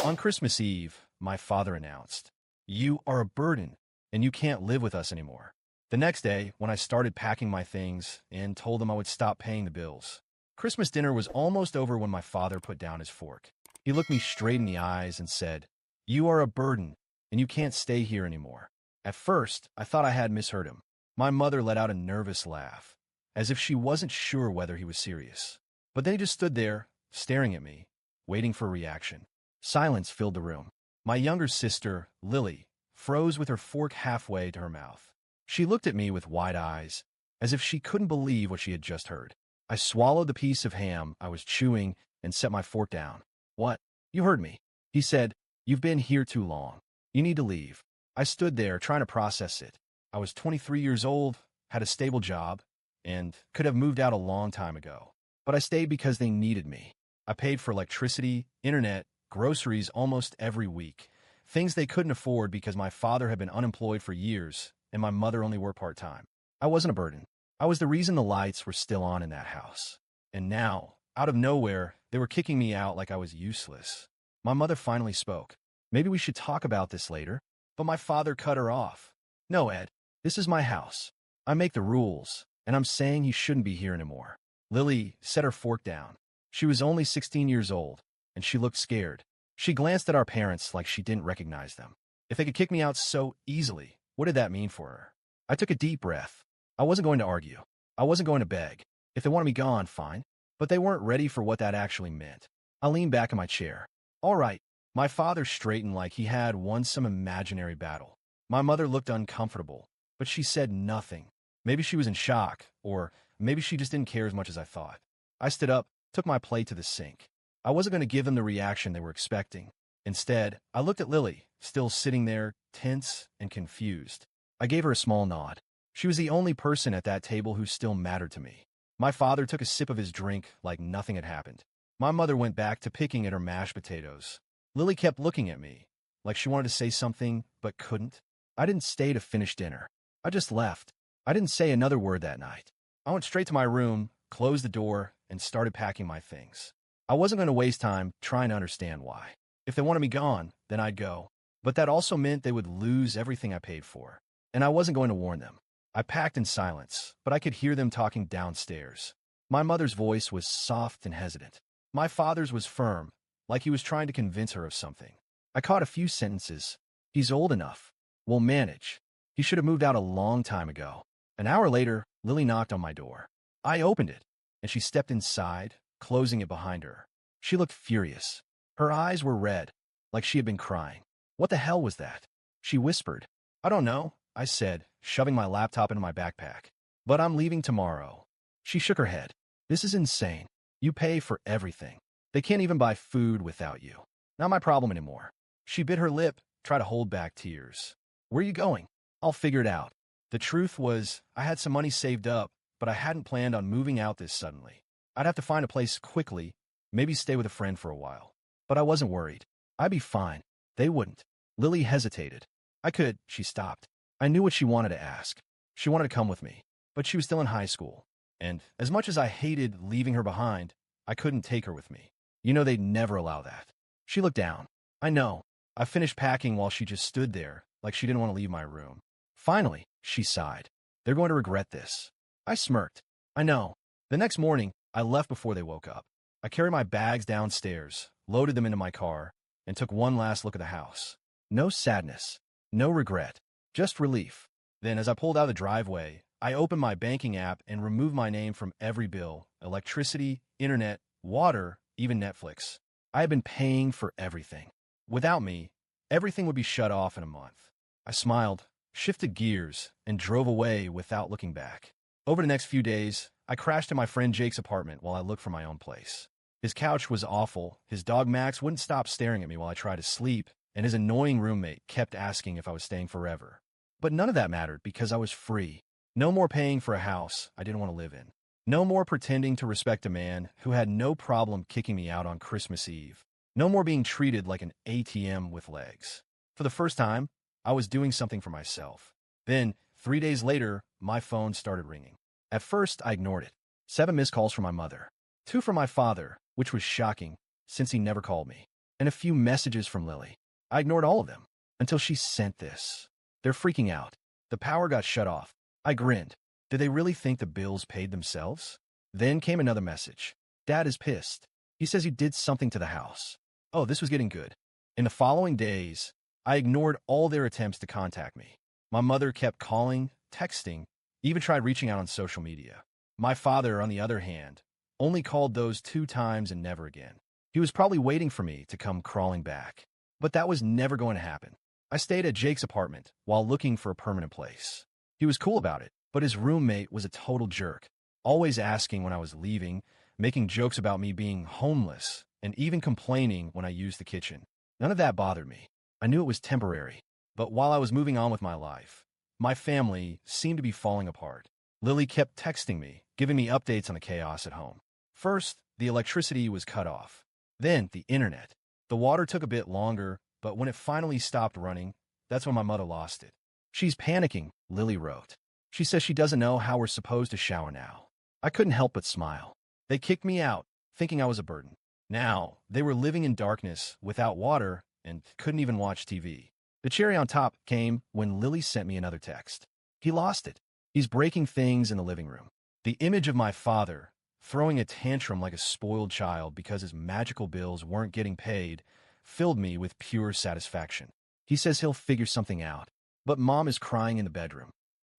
On Christmas Eve, my father announced, "You are a burden, and you can't live with us anymore." The next day, when I started packing my things and told them I would stop paying the bills, Christmas dinner was almost over when my father put down his fork. He looked me straight in the eyes and said, "You are a burden, and you can't stay here anymore." At first, I thought I had misheard him. My mother let out a nervous laugh, as if she wasn't sure whether he was serious. But then he just stood there, staring at me, waiting for a reaction. Silence filled the room. My younger sister, Lily, froze with her fork halfway to her mouth. She looked at me with wide eyes, as if she couldn't believe what she had just heard. I swallowed the piece of ham I was chewing and set my fork down. "What? You heard me," he said. "You've been here too long. You need to leave." I stood there trying to process it. I was 23 years old, had a stable job, and could have moved out a long time ago. But I stayed because they needed me. I paid for electricity, internet, groceries almost every week, things they couldn't afford because my father had been unemployed for years and my mother only worked part-time. I wasn't a burden. I was the reason the lights were still on in that house. And now, out of nowhere, they were kicking me out like I was useless. My mother finally spoke. "Maybe we should talk about this later." But my father cut her off. "No, Ed, this is my house. I make the rules, and I'm saying he shouldn't be here anymore." Lily set her fork down. She was only 16 years old, and she looked scared. She glanced at our parents like she didn't recognize them. If they could kick me out so easily, what did that mean for her? I took a deep breath. I wasn't going to argue. I wasn't going to beg. If they wanted me gone, fine. But they weren't ready for what that actually meant. I leaned back in my chair. "All right." My father straightened like he had won some imaginary battle. My mother looked uncomfortable, but she said nothing. Maybe she was in shock, or maybe she just didn't care as much as I thought. I stood up, took my plate to the sink. I wasn't going to give them the reaction they were expecting. Instead, I looked at Lily, still sitting there, tense and confused. I gave her a small nod. She was the only person at that table who still mattered to me. My father took a sip of his drink like nothing had happened. My mother went back to picking at her mashed potatoes. Lily kept looking at me, like she wanted to say something, but couldn't. I didn't stay to finish dinner. I just left. I didn't say another word that night. I went straight to my room, closed the door, and started packing my things. I wasn't going to waste time trying to understand why. If they wanted me gone, then I'd go. But that also meant they would lose everything I paid for. And I wasn't going to warn them. I packed in silence, but I could hear them talking downstairs. My mother's voice was soft and hesitant. My father's was firm, like he was trying to convince her of something. I caught a few sentences. "He's old enough. We'll manage. He should have moved out a long time ago." An hour later, Lily knocked on my door. I opened it, and she stepped inside, closing it behind her. She looked furious. Her eyes were red, like she had been crying. "What the hell was that?" she whispered. "I don't know," I said, shoving my laptop into my backpack. "But I'm leaving tomorrow." She shook her head. "This is insane. You pay for everything. They can't even buy food without you. Not my problem anymore." She bit her lip, tried to hold back tears. "Where are you going?" "I'll figure it out." The truth was, I had some money saved up, but I hadn't planned on moving out this suddenly. I'd have to find a place quickly, maybe stay with a friend for a while. But I wasn't worried. I'd be fine. They wouldn't. Lily hesitated. "I could," she stopped. I knew what she wanted to ask. She wanted to come with me, but she was still in high school. And as much as I hated leaving her behind, I couldn't take her with me. You know they'd never allow that. She looked down. "I know." I finished packing while she just stood there, like she didn't want to leave my room. "Finally," she sighed. "They're going to regret this." I smirked. "I know." The next morning, I left before they woke up. I carried my bags downstairs, loaded them into my car, and took one last look at the house. No sadness, no regret, just relief. Then, as I pulled out of the driveway, I opened my banking app and removed my name from every bill: electricity, internet, water, even Netflix. I had been paying for everything. Without me, everything would be shut off in a month. I smiled, shifted gears, and drove away without looking back. Over the next few days, I crashed in my friend Jake's apartment while I looked for my own place. His couch was awful, his dog Max wouldn't stop staring at me while I tried to sleep, and his annoying roommate kept asking if I was staying forever. But none of that mattered because I was free. No more paying for a house I didn't want to live in. No more pretending to respect a man who had no problem kicking me out on Christmas Eve. No more being treated like an ATM with legs. For the first time, I was doing something for myself. Then, 3 days later, my phone started ringing. At first, I ignored it. 7 missed calls from my mother. 2 from my father, which was shocking, since he never called me. and a few messages from Lily. I ignored all of them until she sent this. They're freaking out. The power got shut off. I grinned. Did they really think the bills paid themselves? Then came another message. Dad is pissed. He says you did something to the house. Oh, this was getting good. In the following days, I ignored all their attempts to contact me. My mother kept calling, texting, even tried reaching out on social media. My father, on the other hand, only called those 2 times and never again. He was probably waiting for me to come crawling back. But that was never going to happen. I stayed at Jake's apartment while looking for a permanent place. He was cool about it, but his roommate was a total jerk, always asking when I was leaving, making jokes about me being homeless, and even complaining when I used the kitchen. None of that bothered me. I knew it was temporary. But while I was moving on with my life, my family seemed to be falling apart. Lily kept texting me, giving me updates on the chaos at home. First, the electricity was cut off. Then, the internet. The water took a bit longer, but when it finally stopped running, that's when my mother lost it. She's panicking, Lily wrote. She says she doesn't know how we're supposed to shower now. I couldn't help but smile. They kicked me out, thinking I was a burden. Now, they were living in darkness, without water, and couldn't even watch TV. The cherry on top came when Lily sent me another text. He lost it. He's breaking things in the living room. The image of my father, throwing a tantrum like a spoiled child because his magical bills weren't getting paid, filled me with pure satisfaction. He says he'll figure something out, but Mom is crying in the bedroom.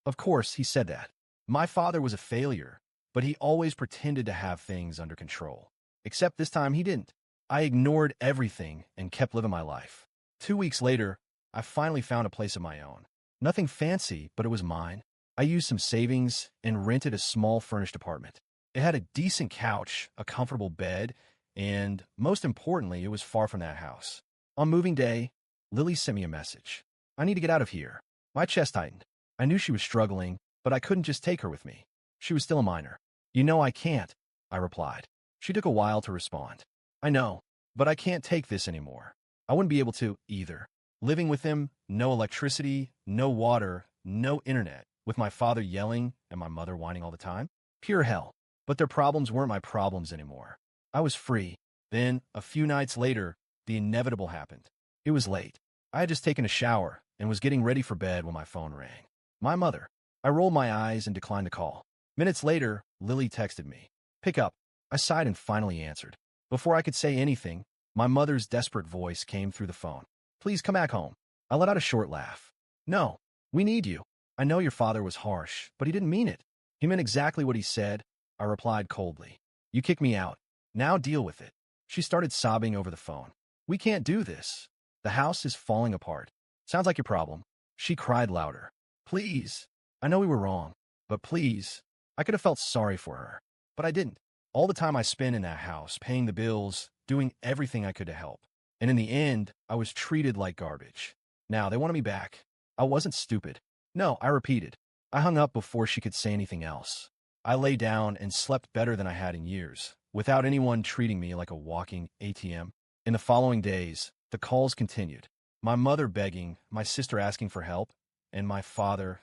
Of course, he said that. My father was a failure, but he always pretended to have things under control. Except this time he didn't. I ignored everything and kept living my life. 2 weeks later, I finally found a place of my own. Nothing fancy, but it was mine. I used some savings and rented a small furnished apartment. It had a decent couch, a comfortable bed, and most importantly, it was far from that house. On moving day, Lily sent me a message. I need to get out of here. My chest tightened. I knew she was struggling, but I couldn't just take her with me. She was still a minor. You know I can't, I replied. She took a while to respond. I know, but I can't take this anymore. I wouldn't be able to, either. Living with him, no electricity, no water, no internet, with my father yelling and my mother whining all the time. Pure hell. But their problems weren't my problems anymore. I was free. Then, a few nights later, the inevitable happened. It was late. I had just taken a shower and was getting ready for bed when my phone rang. My mother. I rolled my eyes and declined the call. Minutes later, Lily texted me. Pick up. I sighed and finally answered. Before I could say anything, my mother's desperate voice came through the phone. Please come back home. I let out a short laugh. No, we need you. I know your father was harsh, but he didn't mean it. He meant exactly what he said, I replied coldly. You kicked me out. Now deal with it. She started sobbing over the phone. We can't do this. The house is falling apart. Sounds like your problem. She cried louder. Please. I know we were wrong, but please. I could have felt sorry for her, but I didn't. All the time I spent in that house, paying the bills, doing everything I could to help. And in the end, I was treated like garbage. Now, they wanted me back. I wasn't stupid. No, I repeated. I hung up before she could say anything else. I lay down and slept better than I had in years, without anyone treating me like a walking ATM. In the following days, the calls continued. My mother begging, my sister asking for help, and my father,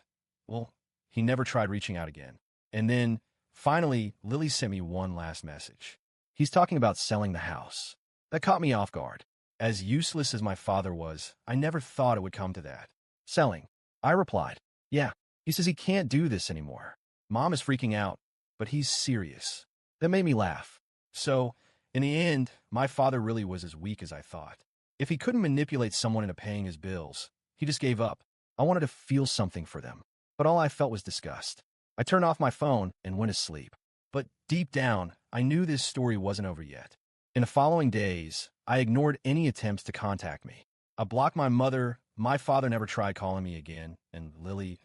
well, he never tried reaching out again. And then, finally, Lily sent me one last message. He's talking about selling the house. That caught me off guard. As useless as my father was, I never thought it would come to that. Selling. I replied, yeah, he says he can't do this anymore. Mom is freaking out, but he's serious. That made me laugh. So, in the end, my father really was as weak as I thought. If he couldn't manipulate someone into paying his bills, he just gave up. I wanted to feel something for them, but all I felt was disgust. I turned off my phone and went to sleep. But deep down, I knew this story wasn't over yet. In the following days, I ignored any attempts to contact me. I blocked my mother. My father never tried calling me again, and Lily,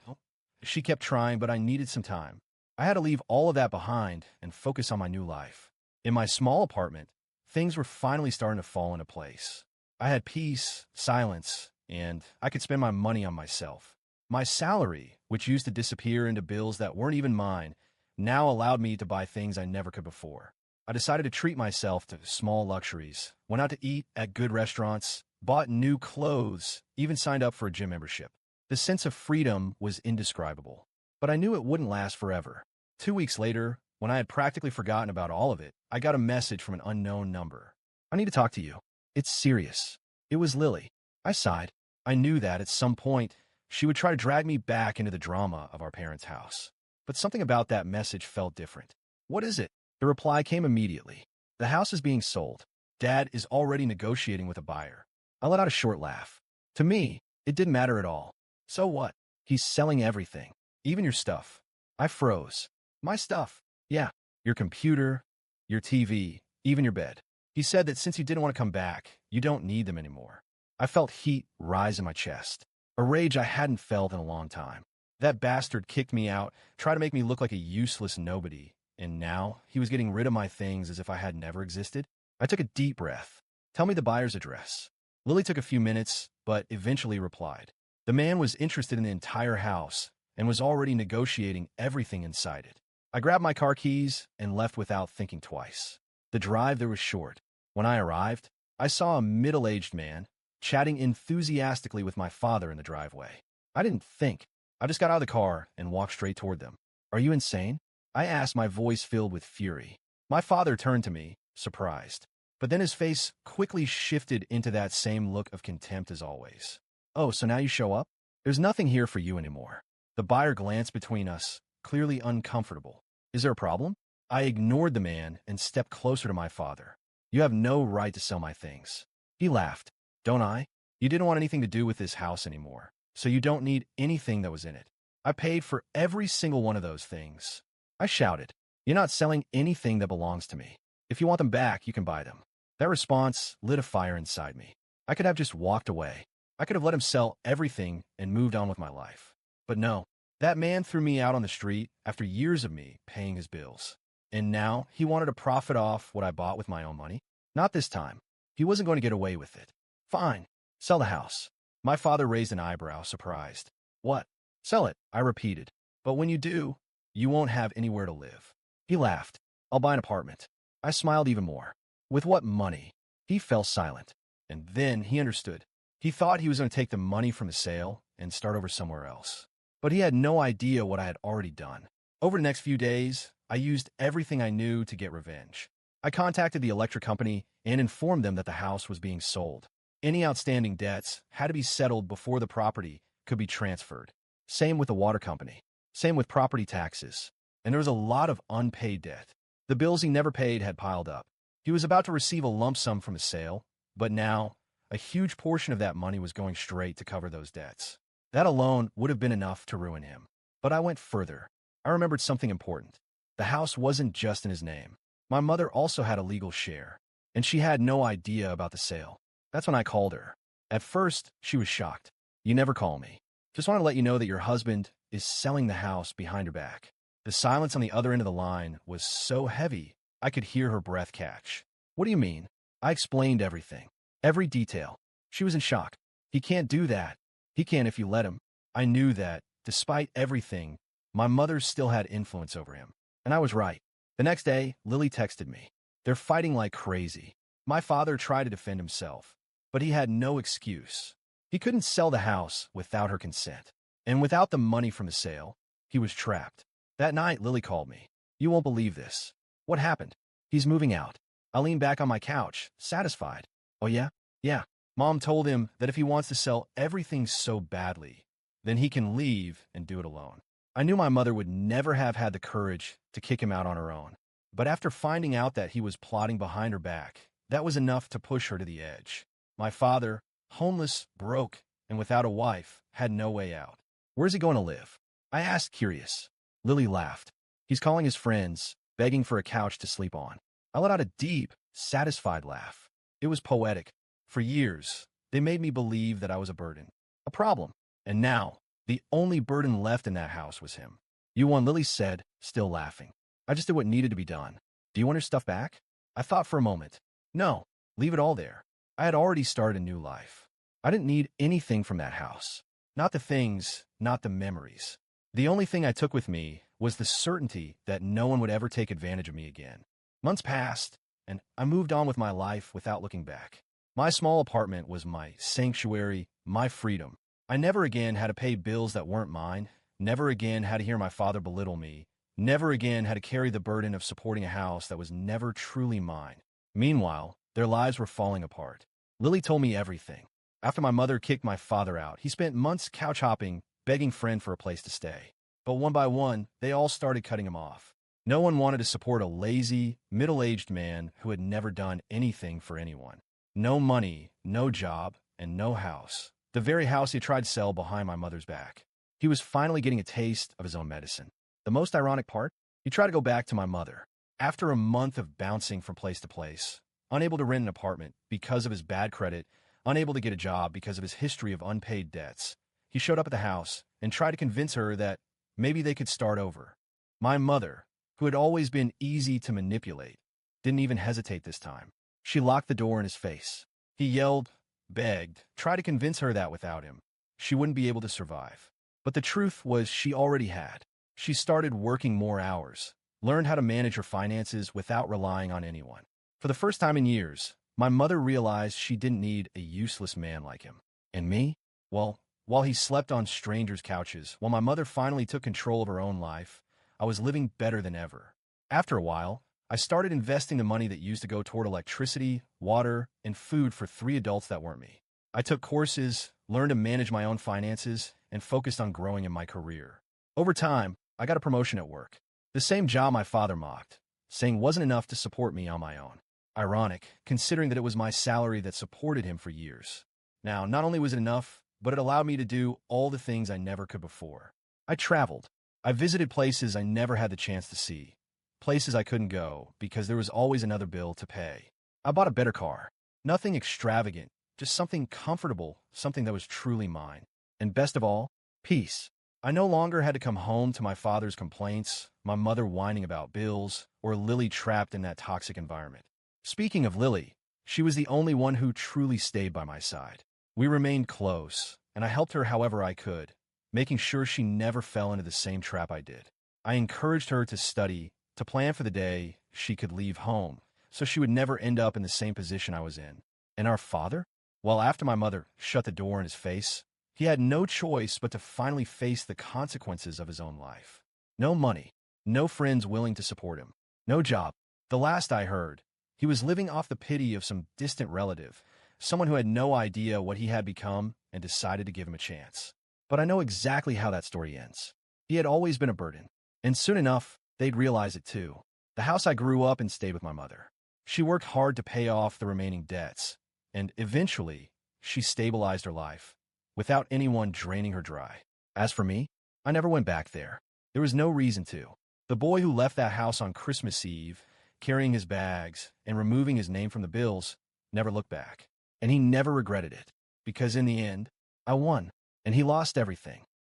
she kept trying, but I needed some time. I had to leave all of that behind and focus on my new life. In my small apartment, things were finally starting to fall into place. I had peace, silence, and I could spend my money on myself. My salary, which used to disappear into bills that weren't even mine, now allowed me to buy things I never could before. I decided to treat myself to small luxuries, went out to eat at good restaurants, bought new clothes, even signed up for a gym membership. The sense of freedom was indescribable, but I knew it wouldn't last forever. 2 weeks later, when I had practically forgotten about all of it, I got a message from an unknown number. I need to talk to you. It's serious. It was Lily. I sighed. I knew that at some point she would try to drag me back into the drama of our parents' house. But something about that message felt different. What is it? The reply came immediately. The house is being sold. Dad is already negotiating with a buyer. I let out a short laugh. To me, it didn't matter at all. So what? He's selling everything. Even your stuff. I froze. My stuff? Yeah. Your computer, your TV, even your bed. He said that since you didn't want to come back, you don't need them anymore. I felt heat rise in my chest. A rage I hadn't felt in a long time. That bastard kicked me out, tried to make me look like a useless nobody, and now he was getting rid of my things as if I had never existed. I took a deep breath. Tell me the buyer's address. Lily took a few minutes, but eventually replied. The man was interested in the entire house and was already negotiating everything inside it. I grabbed my car keys and left without thinking twice. The drive there was short. When I arrived, I saw a middle-aged man chatting enthusiastically with my father in the driveway. I didn't think. I just got out of the car and walked straight toward them. Are you insane? I asked, my voice filled with fury. My father turned to me, surprised. But then his face quickly shifted into that same look of contempt as always. Oh, so now you show up? There's nothing here for you anymore. The buyer glanced between us, clearly uncomfortable. Is there a problem? I ignored the man and stepped closer to my father. You have no right to sell my things. He laughed. Don't I? You didn't want anything to do with this house anymore, so you don't need anything that was in it. I paid for every single one of those things. I shouted. You're not selling anything that belongs to me. If you want them back, you can buy them. That response lit a fire inside me. I could have just walked away. I could have let him sell everything and moved on with my life. But no, that man threw me out on the street after years of me paying his bills. And now he wanted to profit off what I bought with my own money? Not this time. He wasn't going to get away with it. Fine. Sell the house. My father raised an eyebrow, surprised. What? Sell it, I repeated. But when you do, you won't have anywhere to live. He laughed. I'll buy an apartment. I smiled even more. With what money? He fell silent. And then he understood. He thought he was going to take the money from the sale and start over somewhere else. But he had no idea what I had already done. Over the next few days, I used everything I knew to get revenge. I contacted the electric company and informed them that the house was being sold. Any outstanding debts had to be settled before the property could be transferred. Same with the water company. Same with property taxes. And there was a lot of unpaid debt. The bills he never paid had piled up. He was about to receive a lump sum from the sale, but now a huge portion of that money was going straight to cover those debts. That alone would have been enough to ruin him. But I went further. I remembered something important. The house wasn't just in his name. My mother also had a legal share, and she had no idea about the sale. That's when I called her. At first, she was shocked. You never call me. Just want to let you know that your husband is selling the house behind your back. The silence on the other end of the line was so heavy, I could hear her breath catch. What do you mean? I explained everything. Every detail. She was in shock. He can't do that. He can if you let him. I knew that, despite everything, my mother still had influence over him. And I was right. The next day, Lily texted me. They're fighting like crazy. My father tried to defend himself, but he had no excuse. He couldn't sell the house without her consent. And without the money from the sale, he was trapped. That night, Lily called me. You won't believe this. What happened? He's moving out. I leaned back on my couch, satisfied. Oh yeah? Yeah. Mom told him that if he wants to sell everything so badly, then he can leave and do it alone. I knew my mother would never have had the courage to kick him out on her own. But after finding out that he was plotting behind her back, that was enough to push her to the edge. My father, homeless, broke, and without a wife, had no way out. Where's he going to live? I asked, curious. Lily laughed. He's calling his friends, begging for a couch to sleep on. I let out a deep, satisfied laugh. It was poetic. For years, they made me believe that I was a burden, a problem. And now, the only burden left in that house was him. You won, Lily said, still laughing. I just did what needed to be done. Do you want your stuff back? I thought for a moment. No, leave it all there. I had already started a new life. I didn't need anything from that house. Not the things, not the memories. The only thing I took with me was the certainty that no one would ever take advantage of me again. Months passed, and I moved on with my life without looking back. My small apartment was my sanctuary, my freedom. I never again had to pay bills that weren't mine, never again had to hear my father belittle me, never again had to carry the burden of supporting a house that was never truly mine. Meanwhile, their lives were falling apart. Lily told me everything. After my mother kicked my father out, he spent months couch hopping, begging friend for a place to stay. But one by one, they all started cutting him off. No one wanted to support a lazy, middle-aged man who had never done anything for anyone. No money, no job, and no house. The very house he tried to sell behind my mother's back. He was finally getting a taste of his own medicine. The most ironic part? He tried to go back to my mother. After a month of bouncing from place to place, unable to rent an apartment because of his bad credit, unable to get a job because of his history of unpaid debts, he showed up at the house and tried to convince her that maybe they could start over. My mother, who had always been easy to manipulate, didn't even hesitate this time. She locked the door in his face. He yelled, begged, tried to convince her that without him, she wouldn't be able to survive. But the truth was she already had. She started working more hours, learned how to manage her finances without relying on anyone. For the first time in years, my mother realized she didn't need a useless man like him. And me? Well, while he slept on strangers' couches, while my mother finally took control of her own life, I was living better than ever. After a while, I started investing the money that used to go toward electricity, water, and food for 3 adults that weren't me. I took courses, learned to manage my own finances, and focused on growing in my career. Over time, I got a promotion at work. The same job my father mocked, saying wasn't enough to support me on my own. Ironic, considering that it was my salary that supported him for years. Now, not only was it enough, but it allowed me to do all the things I never could before. I traveled. I visited places I never had the chance to see. Places I couldn't go because there was always another bill to pay. I bought a better car. Nothing extravagant, just something comfortable, something that was truly mine. And best of all, peace. I no longer had to come home to my father's complaints, my mother whining about bills, or Lily trapped in that toxic environment. Speaking of Lily, she was the only one who truly stayed by my side. We remained close, and I helped her however I could, making sure she never fell into the same trap I did. I encouraged her to study, to plan for the day she could leave home, so she would never end up in the same position I was in. And our father? Well, after my mother shut the door in his face, he had no choice but to finally face the consequences of his own life. No money, no friends willing to support him, no job. The last I heard, he was living off the pity of some distant relative, someone who had no idea what he had become and decided to give him a chance. But I know exactly how that story ends. He had always been a burden, and soon enough, they'd realize it too. The house I grew up in stayed with my mother. She worked hard to pay off the remaining debts, and eventually, she stabilized her life, without anyone draining her dry. As for me, I never went back there. There was no reason to. The boy who left that house on Christmas Eve, carrying his bags and removing his name from the bills, never looked back. And he never regretted it, because in the end, I won, and he lost everything.